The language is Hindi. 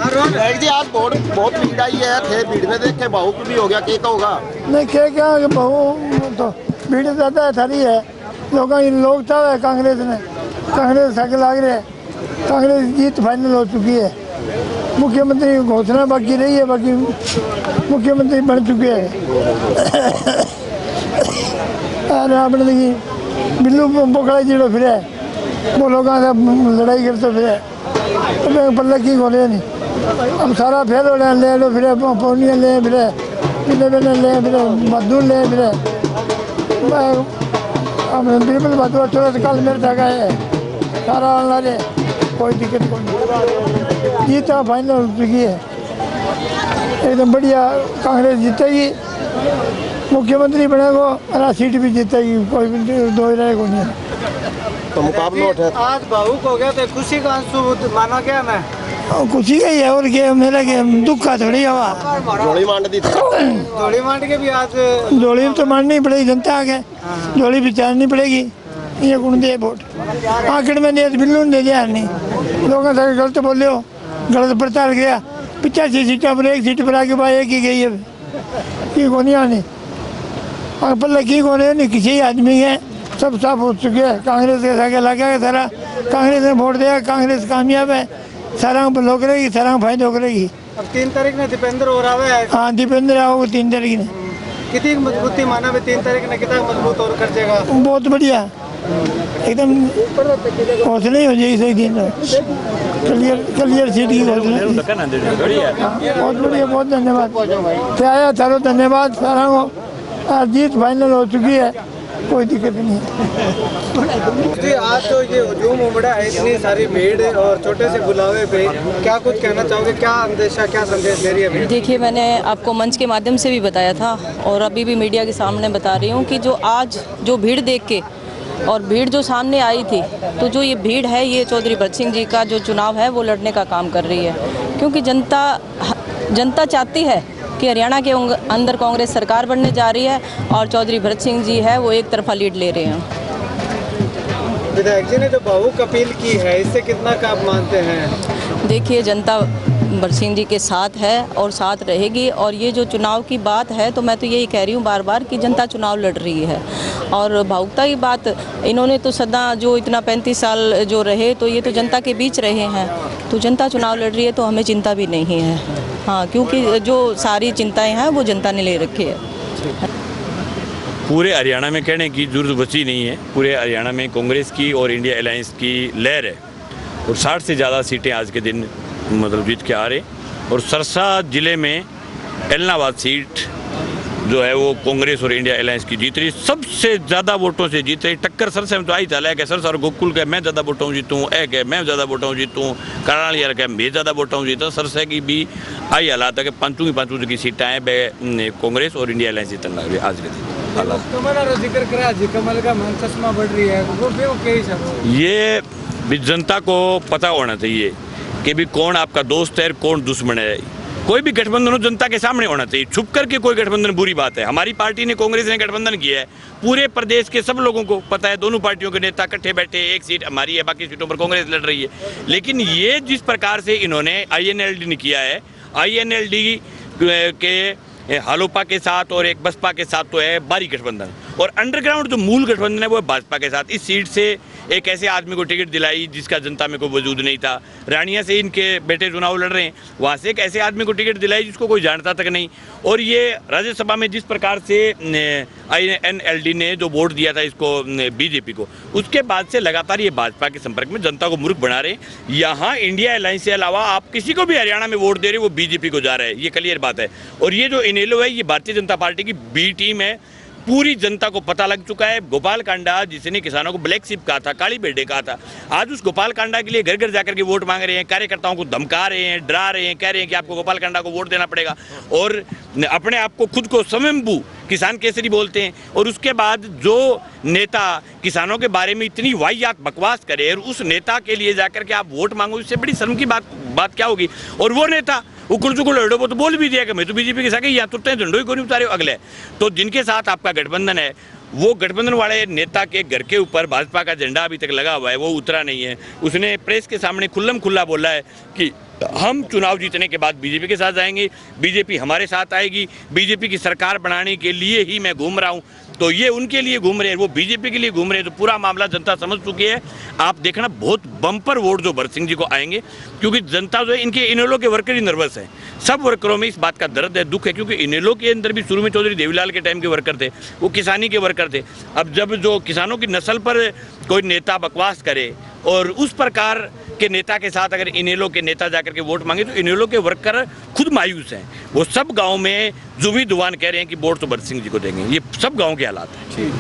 जी आज बहुत भीड़ आई है, थे भीड़ में देख के भावुक भी हो गया, क्या होगा? नहीं क्या बहु तो भीड़ ज़्यादा थारी है, लोग था कांग्रेस ने, कांग्रेस आगे लाग रहे, कांग्रेस जीत फाइनल हो चुकी है। मुख्यमंत्री घोषणा बाकी रही है, बाकी मुख्यमंत्री बन चुके हैं। और आपने देखी बिल्लू बोखड़ा जीड़ो फिर वो लोग लड़ाई करते फिर पल्ला की खोले नहीं। अब सारा फेल हो ले लो फिर पौनिया ले फिर ले फिर मजदूर ले फिर बिल्कुल मजदूर थोड़ा कल मेरे तक है सारा ऑनलाइन, कोई दिक्कत नहीं। जीता फाइनल हो चुकी है, एकदम बढ़िया कांग्रेस जीतेगी, मुख्यमंत्री बनेगा और सीट भी जीतेगी, कोई दो ही रहेगा नहीं। तो मुकाबला उठा आज भावुक हो गया तो खुशी का आंसू माना क्या मैं खुशी का ही है और क्या, मेरा क्या दुख का थोड़ी हवा जोड़ी मांड दी जोड़ी मांड के भी आज जोड़ी तो माननी पड़ेगी, जनता आगे जोड़ी बिचारनी पड़ेगी। ये गुण दे वोट आखिर में नहीं बिल्लू ने दिया नहीं, लोगों से गलत बोले हो, गलत प्रचार किया। 85 सीटों पर एक सीट पर आके भाई एक ही गई है कि को नहीं आनी पल्ले की को नहीं, किसी आदमी है सब साफ हो चुके हैं। कांग्रेस के आगे लगा सारा कांग्रेस ने वोट दिया, कांग्रेस कामयाब है, सारा लोग करेगी, सारा फायदा करेगी। अब 3 तारीख ने दीपेंद्र और आवे है। हाँ दीपेंद्र आओगे 3 तारीख ने, कितनी मजबूती माना भी 3 तारीख ने कितना मजबूत और कर देगा? बहुत बढ़िया एकदम हौसले ही हो जाएगी सही दिन क्लियर सीट की हौसले। बहुत बढ़िया, बहुत धन्यवाद क्या आया चारों, धन्यवाद सारा को। जीत फाइनल हो चुकी है, कोई दिक्कत नहीं जी। आज तो ये हुजूम उमड़ा है, इतनी सारी भीड़ और छोटे से बुलावे पे क्या कुछ कहना चाहोगे, क्या अंदेशा क्या संदेश दे रही है? देखिए मैंने आपको मंच के माध्यम से भी बताया था और अभी भी मीडिया के सामने बता रही हूँ कि जो आज जो भीड़ देख के और भीड़ जो सामने आई थी, तो जो ये भीड़ है ये चौधरी भरत सिंह जी का जो चुनाव है वो लड़ने का काम कर रही है, क्योंकि जनता चाहती है कि हरियाणा के अंदर कांग्रेस सरकार बनने जा रही है और चौधरी भरत सिंह जी है वो एक तरफा लीड ले रहे हैं। विधायक जी ने जो भावुक अपील की है, इससे कितना का आप मानते हैं? देखिए जनता भरत सिंह जी के साथ है और साथ रहेगी, और ये जो चुनाव की बात है तो मैं तो यही कह रही हूँ बार बार कि जनता चुनाव लड़ रही है। और भावुकता की बात, इन्होंने तो सदा जो इतना 35 साल जो रहे तो ये तो जनता के बीच रहे हैं, तो जनता चुनाव लड़ रही है तो हमें चिंता भी नहीं है। हाँ, क्योंकि जो सारी चिंताएं हैं वो जनता ने ले रखी है। पूरे हरियाणा में कहने की जरूरत बची नहीं है, पूरे हरियाणा में कांग्रेस की और इंडिया अलायंस की लहर है और 60 से ज़्यादा सीटें आज के दिन मतलब जीत के आ रहे। और सरसा ज़िले में एलनाबाद सीट जो है वो कांग्रेस और इंडिया अलायंस की जीत रही, सबसे ज़्यादा वोटों से जीत रही। टक्कर सरसा में तो आई था कि सरसा और गोकुल के मैं ज़्यादा वोटों जीतूँ, एक है मैं ज़्यादा वोटों जीतूँ, करालियार के मैं ज़्यादा वोटों जीता। सरसा की भी आई हालात है कि पाँचों की सीटें हैं कांग्रेस और इंडिया अलायंस जीतने लग रही आज के दिन। कमल जिक्र करा जी, कमल का मन चश्मा बढ़ रही है, वो ये भी जनता को पता होना चाहिए कि भी कौन आपका दोस्त है और कौन दुश्मन है। कोई भी गठबंधन जनता के सामने होना चाहिए, छुप करके कोई गठबंधन बुरी बात है। हमारी पार्टी ने कांग्रेस ने गठबंधन किया है, पूरे प्रदेश के सब लोगों को पता है, दोनों पार्टियों के नेता इकट्ठे बैठे, एक सीट हमारी है, बाकी सीटों पर कांग्रेस लड़ रही है। लेकिन ये जिस प्रकार से इन्होंने INLD ने किया है, INLD के हालोपा के साथ और एक बसपा के साथ तो है बारी गठबंधन, और अंडरग्राउंड जो मूल गठबंधन है वो है भाजपा के साथ। इस सीट से एक ऐसे आदमी को टिकट दिलाई जिसका जनता में कोई वजूद नहीं था। रानिया से इनके बेटे चुनाव लड़ रहे हैं, वहाँ से एक ऐसे आदमी को टिकट दिलाई जिसको कोई जानता तक नहीं। और ये राज्यसभा में जिस प्रकार से INLD ने जो वोट दिया था इसको BJP को, उसके बाद से लगातार ये भाजपा के संपर्क में जनता को मूर्ख बना रहे हैं। यहाँ इंडिया अलायंस से अलावा आप किसी को भी हरियाणा में वोट दे रहे हो वो BJP को जा रहा है, ये क्लियर बात है। और ये जो इनेलो है ये भारतीय जनता पार्टी की B टीम है, पूरी जनता को पता लग चुका है। गोपाल कांडा जिसने किसानों को ब्लैक शिप कहा था, काली भेड़े कहा था, आज उस गोपाल कांडा के लिए घर घर जाकर के वोट मांग रहे हैं, कार्यकर्ताओं को धमका रहे हैं, डरा रहे हैं, कह रहे हैं कि आपको गोपाल कांडा को वोट देना पड़ेगा। और अपने आप को खुद को स्वयंभू किसान केसरी बोलते हैं। और उसके बाद जो नेता किसानों के बारे में इतनी वाहियात बकवास करे और उस नेता के लिए जाकर के आप वोट मांगो, इससे बड़ी शर्म की बात क्या होगी। और वो नेता उकुल चुकुल लड़ो वो तो बोल भी दिया कि मैं तो BJP के साथ यहाँ तुरते हैं, झंडो ही को नहीं उतारे अगले। तो जिनके साथ आपका गठबंधन है वो गठबंधन वाले नेता के घर के ऊपर भाजपा का झंडा अभी तक लगा हुआ है, वो उतरा नहीं है। उसने प्रेस के सामने खुल्लम खुल्ला बोला है कि हम चुनाव जीतने के बाद बीजेपी के साथ जाएंगे, बीजेपी हमारे साथ आएगी। बीजेपी की सरकार बनाने के लिए ही मैं घूम रहा हूँ, तो ये उनके लिए घूम रहे हैं, वो बीजेपी के लिए घूम रहे हैं। तो पूरा मामला जनता समझ चुकी है। आप देखना बहुत बम्पर वोट जो भरत सिंह जी को आएंगे, क्योंकि जनता जो है इनके इनेलो के वर्कर ही नर्वस हैं। सब वर्करों में इस बात का दर्द है, दुख है, क्योंकि इनेलो के अंदर भी शुरू में चौधरी देवीलाल के टाइम के वर्कर थे, वो किसानी के वर्कर थे। अब जब जो किसानों की नस्ल पर कोई नेता बकवास करे और उस प्रकार के नेता के साथ अगर इनेलो के नेता जाकर के वोट मांगे, तो इनेलो के वर्कर खुद मायूस हैं। वो सब गाँव में जुबी दुआन कह रहे हैं कि वोट तो भरत सिंह जी को देंगे। ये सब गाँव के हालात हैं।